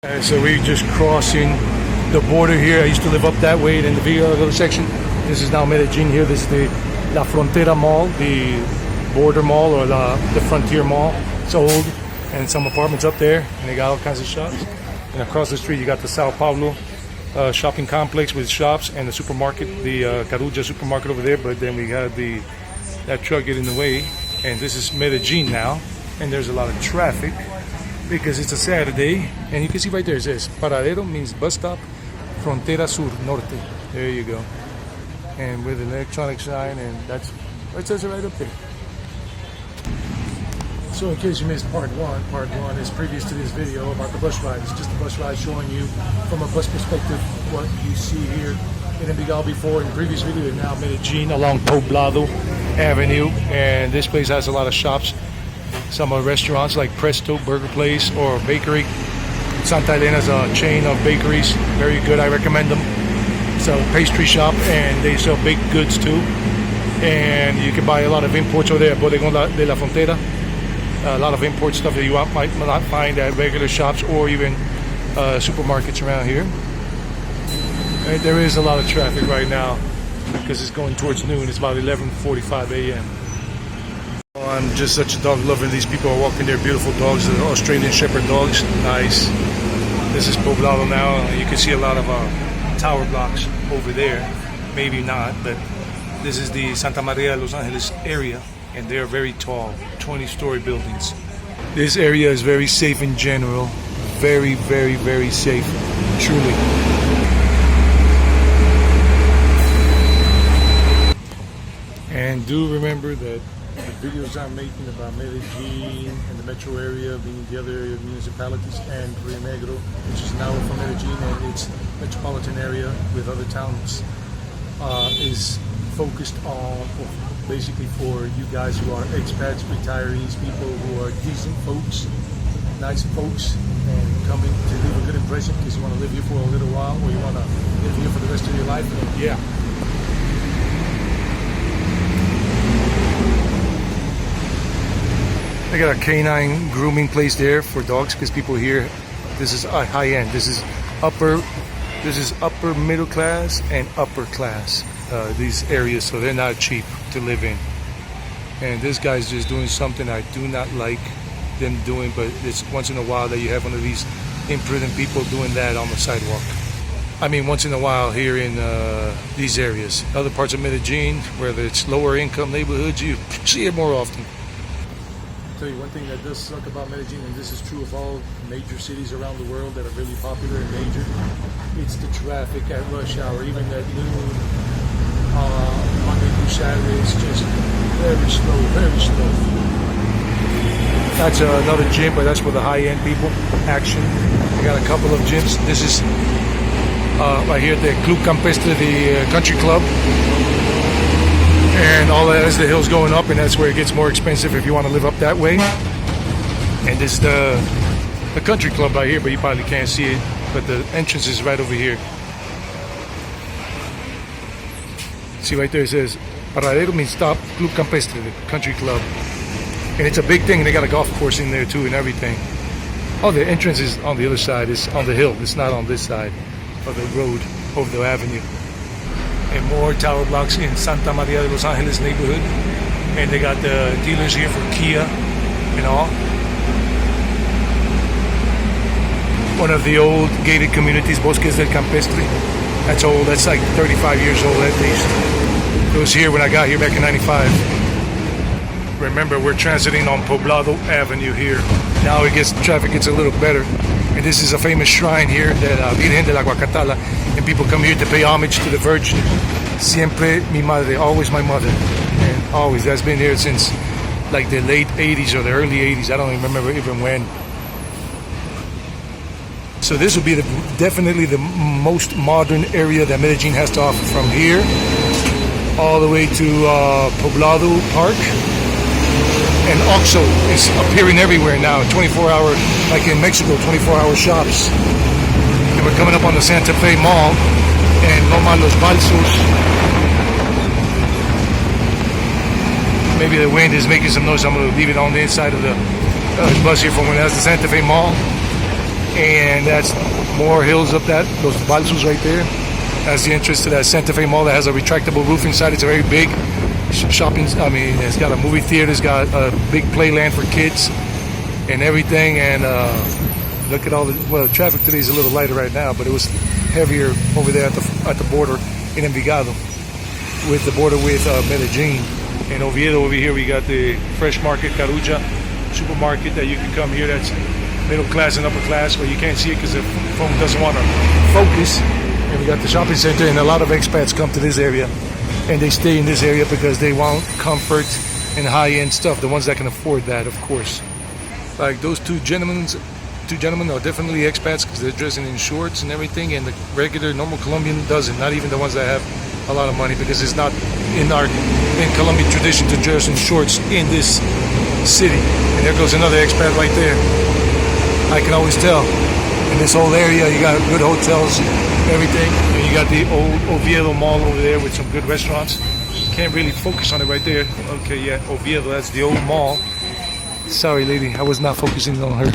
So we're just crossing the border here. I used to live up that way in the Envigado section. This is now Medellín here. This is the La Frontera Mall, the border mall, or the Frontier Mall. It's old, and some apartments up there, and they got all kinds of shops. And across the street you got the Sao Paulo shopping complex with shops and the supermarket, the Carulla supermarket over there. But then we got that truck getting in the way, and this is Medellín now, and there's a lot of traffic because it's a Saturday. And you can see right there, it says Paradero means bus stop, Frontera Sur Norte. There you go. And with an electronic sign, and that's, it says it right up there. So in case you missed part one is previous to this video about the bus ride. It's just a bus ride showing you from a bus perspective what you see here in Envigado before in the previous video, and now Medellín along Poblado Avenue. And this place has a lot of shops. Some are restaurants like Presto Burger Place or bakery. Santa Elena's a chain of bakeries, very good, I recommend them. It's a pastry shop, and they sell baked goods too. And you can buy a lot of imports over there, Bodegón de la Frontera. A lot of import stuff that you might not find at regular shops or even supermarkets around here. And there is a lot of traffic right now because it's going towards noon. It's about 11:45 a.m. I'm just such a dog lover. These people are walking their beautiful dogs, the Australian Shepherd dogs. Nice. This is Poblado now. You can see a lot of tower blocks over there. Maybe not, but this is the Santa Maria de Los Angeles area, and they're very tall, 20-story buildings. This area is very safe in general. Very, very, very safe. Truly. And do remember that the videos I'm making about Medellín and the metro area, being the other municipalities, and Rio Negro, which is now from Medellín and its metropolitan area with other towns, is focused on basically for you guys who are expats, retirees, people who are decent folks, nice folks, and coming to leave a good impression because you want to live here for a little while, or you want to live here for the rest of your life. And yeah. I got a canine grooming place there for dogs because people here, this is high end. This is upper middle class and upper class. These areas, so they're not cheap to live in. And this guy's just doing something I do not like them doing, but it's once in a while that you have one of these imprudent people doing that on the sidewalk. I mean, once in a while here in these areas. Other parts of Medellín, whether it's lower income neighborhoods, you see it more often. I'll tell you one thing that does suck about Medellín, and this is true of all major cities around the world that are really popular and major, it's the traffic at rush hour, even at noon, Monday through Saturday. It's just very slow, very slow. That's another gym, but that's for the high-end people. Action. I got a couple of gyms. This is right here at the Club Campestre, the country club. And all that is the hills going up, and that's where it gets more expensive if you want to live up that way. And this is the country club right here, but you probably can't see it. But the entrance is right over here. See right there, it says Paradero means stop, Club Campestre, the country club. And it's a big thing, and they got a golf course in there too and everything. Oh, the entrance is on the other side, it's on the hill, it's not on this side of the road over the avenue. And more tower blocks in Santa Maria de Los Angeles neighborhood. And they got the dealers here for Kia and all. One of the old gated communities, Bosques del Campestre. That's old, that's like 35 years old at least. It was here when I got here back in 95. Remember, we're transiting on Poblado Avenue here. Now traffic gets a little better. And this is a famous shrine here, the Virgen de la Guacatala, and people come here to pay homage to the Virgin. Siempre mi madre, always my mother, and always. That's been here since like the late 80s or the early 80s. I don't even remember even when. So this would be definitely the most modern area that Medellín has to offer, from here all the way to Poblado Park. And OXXO is appearing everywhere now, 24-hour, like in Mexico, 24-hour shops. And we're coming up on the Santa Fe Mall, and no más los balsos. Maybe the wind is making some noise. I'm going to leave it on the inside of the bus here from when that's the Santa Fe Mall. and that's more hills up that, those balsos right there. That's the entrance to that Santa Fe Mall that has a retractable roof inside. It's a very big shopping, it's got a movie theater, it's got a big playland for kids and everything, and look at all the, well, traffic today is a little lighter right now, but it was heavier over there at the border in Envigado, with the border with Medellín. And Oviedo over here, we got the Fresh Market, Carucha supermarket that you can come here. That's middle class and upper class, but you can't see it because the phone doesn't want to focus. And we got the shopping center, and a lot of expats come to this area, and they stay in this area because they want comfort and high-end stuff. The ones that can afford that, of course. Like those two gentlemen are definitely expats because they're dressing in shorts and everything, and the regular normal Colombian doesn't. Not even the ones that have a lot of money, because it's not in Colombian tradition to dress in shorts in this city. And there goes another expat right there. I can always tell. In this whole area, you got good hotels, everything, and you got the old Oviedo Mall over there with some good restaurants. Can't really focus on it right there. Okay, yeah, Oviedo, that's the old mall. Sorry, lady, I was not focusing on her.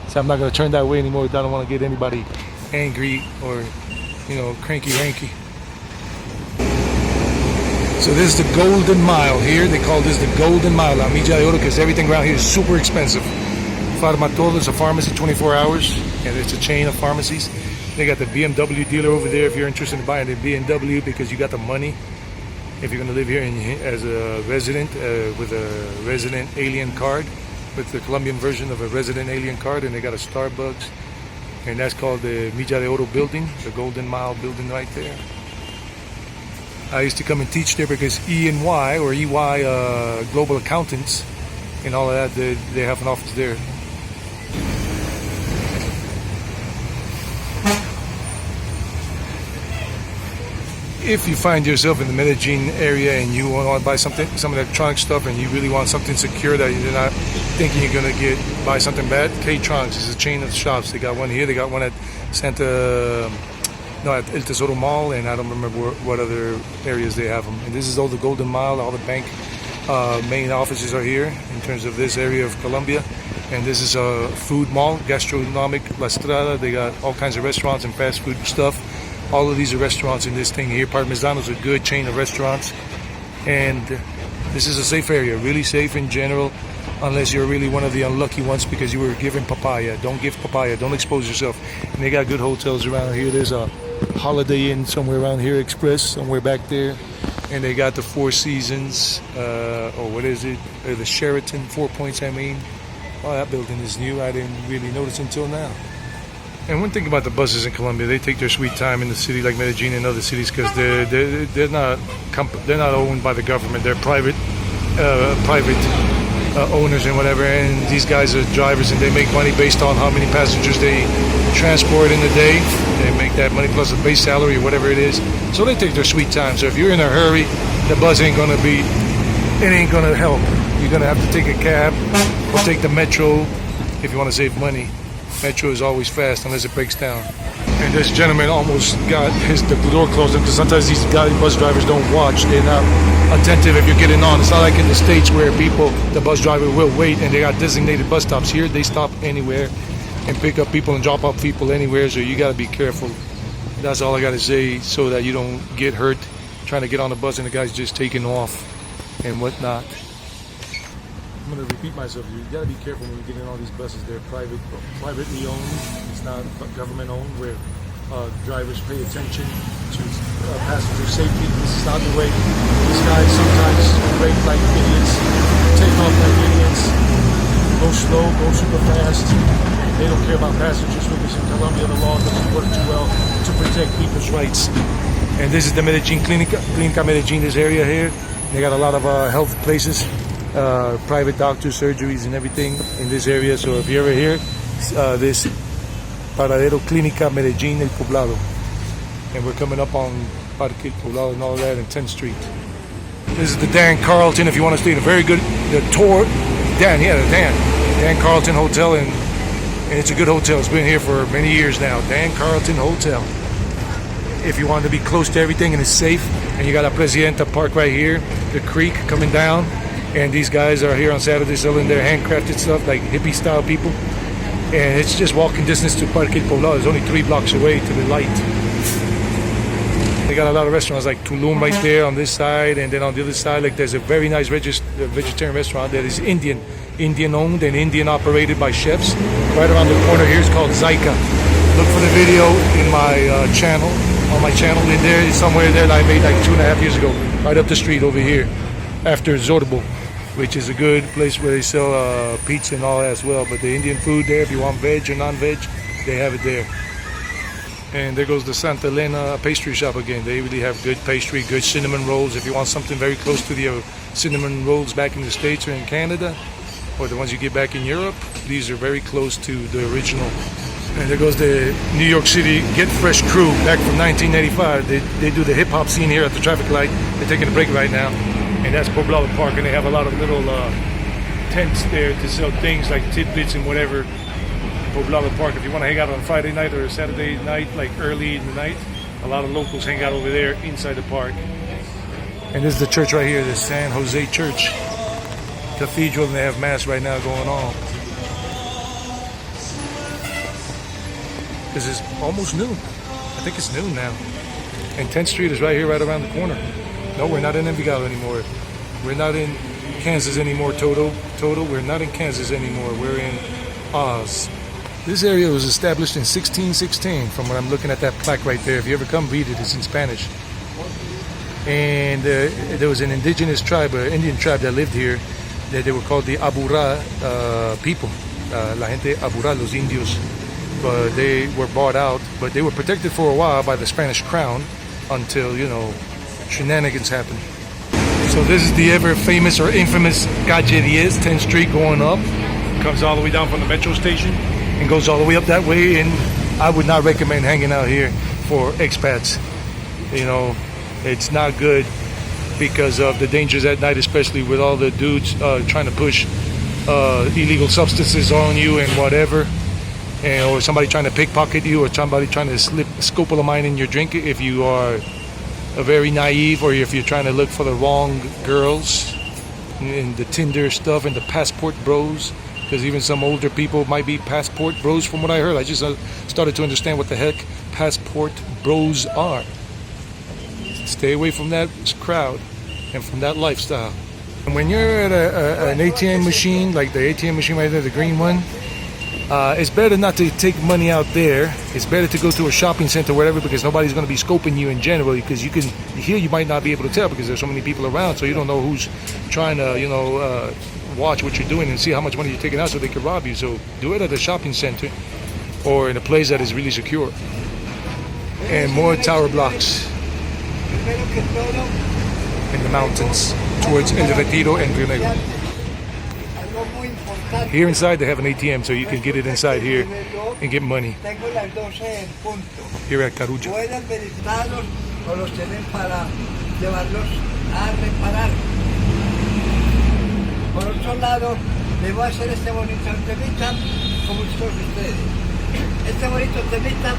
So I'm not going to turn that way anymore. I don't want to get anybody angry or, cranky. So this is the Golden Mile here. They call this the Golden Mile, La Milla de Oro, because everything around here is super expensive. Farmatodo is a pharmacy, 24 hours, and it's a chain of pharmacies. They got the BMW dealer over there if you're interested in buying a BMW because you got the money. If you're going to live here as a resident with a resident alien card, with the Colombian version of a resident alien card, and they got a Starbucks, and that's called the Milla de Oro building, the Golden Mile building right there. I used to come and teach there because E&Y or EY Global Accountants and all of that, they have an office there. If you find yourself in the Medellín area and you want to buy some electronic stuff, and you really want something secure that you're not thinking you're going to buy something bad, K-Tronics is a chain of shops. They got one here, they got one at at El Tesoro Mall, and I don't remember what other areas they have them. And this is all the Golden Mile. All the bank main offices are here in terms of this area of Colombia. And this is a food mall, gastronomic La Estrada. They got all kinds of restaurants and fast food stuff. All of these are restaurants in this thing here. Parmesano's a good chain of restaurants. And this is a safe area, really safe in general, unless you're really one of the unlucky ones because you were given papaya. Don't give papaya, don't expose yourself. And they got good hotels around here. There's a Holiday Inn somewhere around here, Express, somewhere back there. And they got the Four Seasons, the Sheraton, 4 Points, I mean. Oh, that building is new. I didn't really notice until now. And one thing about the buses in Colombia, they take their sweet time in the city like Medellín and other cities because they're not owned by the government. They're private owners and whatever. And these guys are drivers, and they make money based on how many passengers they transport in a day. They make that money plus a base salary or whatever it is. So they take their sweet time. So if you're in a hurry, the bus ain't gonna help. You're gonna have to take a cab or take the metro if you want to save money. Metro is always fast unless it breaks down. And this gentleman almost got the door closed because sometimes these bus drivers don't watch. They're not attentive if you're getting on. It's not like in the States where the bus driver will wait and they got designated bus stops. Here they stop anywhere and pick up people and drop off people anywhere, so you got to be careful. That's all I got to say, so that you don't get hurt trying to get on the bus and the guy's just taking off and whatnot. I'm going to repeat myself. You got to be careful when you get in all these buses. They're privately owned. It's not government owned, where drivers pay attention to passenger safety. This is not the way. These guys sometimes brake like idiots, take off like idiots, go slow, go super fast. They don't care about passengers because in Colombia the law doesn't work too well to protect people's rights. And this is the Medellín Clínica Medellín, this area here. They got a lot of health places. Private doctors, surgeries, and everything in this area. So if you're ever here, this Paradero Clínica Medellín El Poblado, and we're coming up on Parque Poblado and all that, and 10th Street. This is the Dan Carlton. If you want to stay in a very good Dan Carlton Hotel, and it's a good hotel. It's been here for many years now. Dan Carlton Hotel. If you want to be close to everything and it's safe, and you got a Presidenta Park right here, the creek coming down. And these guys are here on Saturday selling their handcrafted stuff, like hippie style people. and it's just walking distance to Parque Poblado. It's only 3 blocks away to the light. They got a lot of restaurants like Tulum right there on this side, and then on the other side, like there's a very nice vegetarian restaurant that is Indian owned and Indian operated by chefs. Right around the corner here is called Zaika. Look for the video in my channel, on my channel in there, somewhere there that I made like 2.5 years ago, right up the street over here, after Zorbo, which is a good place where they sell pizza and all that as well. But the Indian food there, if you want veg or non-veg, they have it there. And there goes the Santa Elena pastry shop again. They really have good pastry, good cinnamon rolls. If you want something very close to the cinnamon rolls back in the States or in Canada, or the ones you get back in Europe, these are very close to the original. And there goes the New York City Get Fresh crew back from 1985. They do the hip hop scene here at the traffic light. They're taking a break right now. And that's Poblado Park, and they have a lot of little tents there to sell things like tidbits and whatever. Poblado Park, if you want to hang out on a Friday night or a Saturday night, like early in the night, a lot of locals hang out over there inside the park. And this is the church right here, the San Jose Church Cathedral, and they have mass right now going on. This is almost noon. I think it's noon now. And 10th Street is right here, right around the corner. No, we're not in Envigado anymore. We're not in Kansas anymore, Toto. We're not in Kansas anymore. We're in Oz. This area was established in 1616, from what I'm looking at that plaque right there. If you ever come read it, it's in Spanish. And there was an indigenous tribe, an Indian tribe that lived here, that they were called the Aburra people. La gente Aburra, los indios. But they were bought out, but they were protected for a while by the Spanish crown until, you know, shenanigans happened. So this is the ever famous or infamous Calle 10, 10th Street going up. Comes all the way down from the metro station and goes all the way up that way, and I would not recommend hanging out here for expats. You know, it's not good because of the dangers at night, especially with all the dudes trying to push illegal substances on you and whatever, and, or somebody trying to pickpocket you, or somebody trying to slip scopolamine in your drink if you are very naive, or if you're trying to look for the wrong girls and the Tinder stuff and the passport bros. Because even some older people might be passport bros, from what I heard. I just started to understand what the heck passport bros are. Stay away from that crowd and from that lifestyle. And when you're at an ATM machine, like the ATM machine right there, the green one, it's better not to take money out there. It's better to go to a shopping center or whatever, because nobody's going to be scoping you in general. Because you can, here you might not be able to tell because there's so many people around, so you don't know who's trying to, you know, watch what you're doing and see how much money you're taking out so they can rob you. So do it at a shopping center or in a place that is really secure. And more tower blocks in the mountains towards El Retiro and Rio Negro. Here inside they have an ATM, so you can get it inside here and get money. Here at Carucha. Por otro lado, le voy a hacer este bonito temita como todos ustedes. Este bonito temita.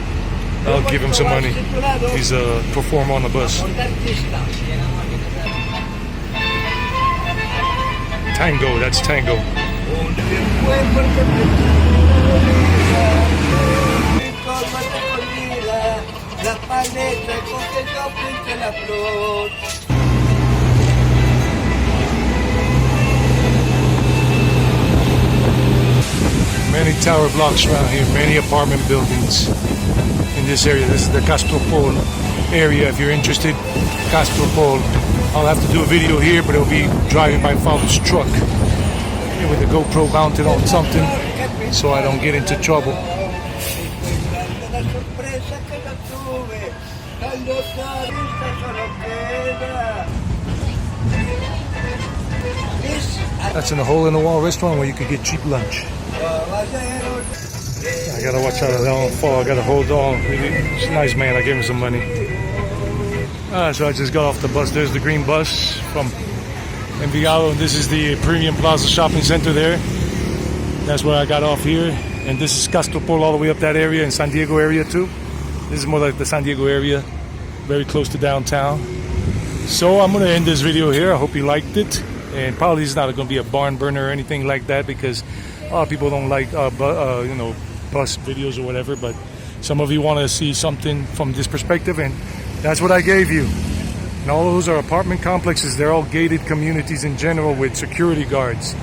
I'll give him some money. He's a performer on the bus. Tango, that's tango. La paleta con que yo pinté la flor. Many tower blocks around here, many apartment buildings in this area. This is the Castropol area. If you're interested, Castropol. I'll have to do a video here, but it'll be driving my father's truck with a GoPro mounted on something so I don't get into trouble. That's in a hole-in-the-wall restaurant where you could get cheap lunch. I gotta watch out I don't fall. I gotta hold on. He's a nice man. I gave him some money. So I just got off the bus. There's the green bus from Envigado. This is the Premium Plaza Shopping Center there. That's where I got off here. And this is Castropol all the way up that area, in San Diego area too. This is more like the San Diego area, very close to downtown. So I'm gonna end this video here. I hope you liked it. And probably it's not going to be a barn burner or anything like that, because A lot of people don't like bus videos or whatever, but some of you want to see something from this perspective, and that's what I gave you. And all those are apartment complexes. They're all gated communities in general with security guards.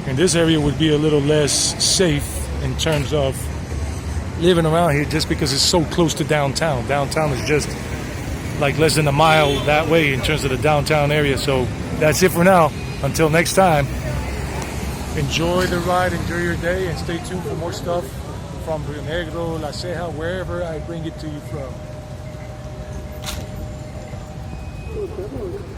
And this area would be a little less safe in terms of living around here, just because it's so close to downtown. Downtown is just like less than a mile that way in terms of the downtown area. So that's it for now. Until next time, enjoy the ride, enjoy your day, and stay tuned for more stuff from Rio Negro, La Ceja, wherever I bring it to you from.